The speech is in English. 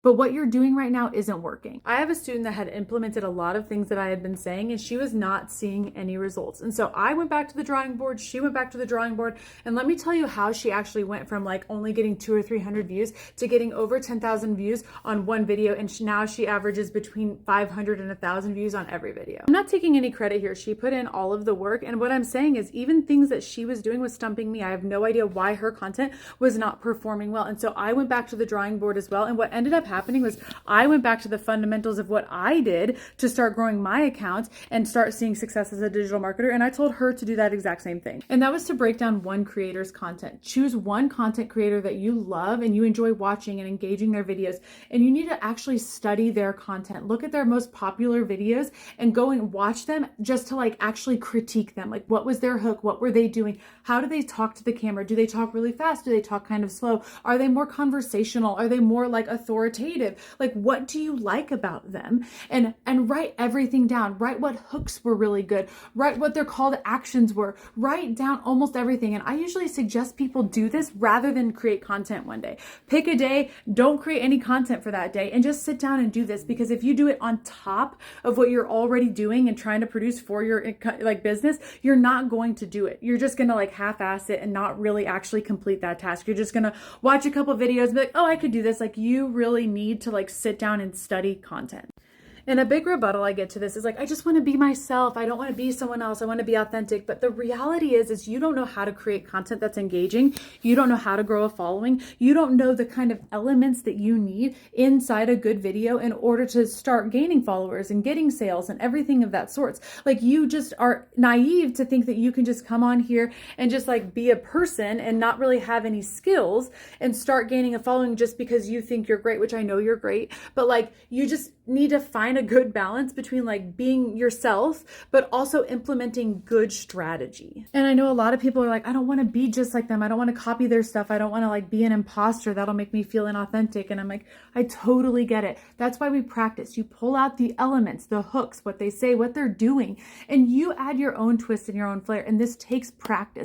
but what you're doing right now isn't working. I have a student that had implemented a lot of things that I had been saying, and she was not seeing any results. And so I went back to the drawing board, she went back to the drawing board, and let me tell you how she actually went from like only getting 200 or 300 views to getting over 10,000 views on one video, and now she averages between 500 and 1,000 views on every video. I'm not taking any credit here. She put in all of the work, and what I'm saying is even things that she was doing was stumping me. I have no idea why her content was not performing well. And so I went back to the drawing board as well, and what ended up happening was I went back to the fundamentals of what I did to start growing my account and start seeing success as a digital marketer, and I told her to do that exact same thing. And that was to break down one creator's content. Choose one content creator that you love and you enjoy watching and engaging their videos, and you need to actually study their content. Look at their most popular videos and go and watch them just to like actually critique them. Like, what was their hook? What were they doing? How do they talk to the camera? Do they talk really fast? Do they talk kind of slow? Are they more conversational? Are they more like authoritative? Like, what do you like about them? And write everything down. Write what hooks were really good. Write what their call to actions were. Write down almost everything. And I usually suggest people do this rather than create content one day. Pick a day, don't create any content for that day, and just sit down and do this, because if you do it on top of what you're already doing and trying to produce for your like business, you're not going to do it. You're just going to like half-ass it and not really actually complete that task. You're just going to watch a couple videos and be like, oh, I could do this. Like, you really need to like sit down and study content. And a big rebuttal I get to this is like, I just want to be myself. I don't want to be someone else. I want to be authentic. But the reality is you don't know how to create content that's engaging. You don't know how to grow a following. You don't know the kind of elements that you need inside a good video in order to start gaining followers and getting sales and everything of that sorts. Like, you just are naive to think that you can just come on here and just like be a person and not really have any skills and start gaining a following just because you think you're great, which I know you're great. But like, you just need to find a good balance between like being yourself, but also implementing good strategy. And I know a lot of people are like, I don't want to be just like them. I don't want to copy their stuff. I don't want to like be an imposter. That'll make me feel inauthentic. And I'm like, I totally get it. That's why we practice. You pull out the elements, the hooks, what they say, what they're doing, and you add your own twist and your own flair. And this takes practice.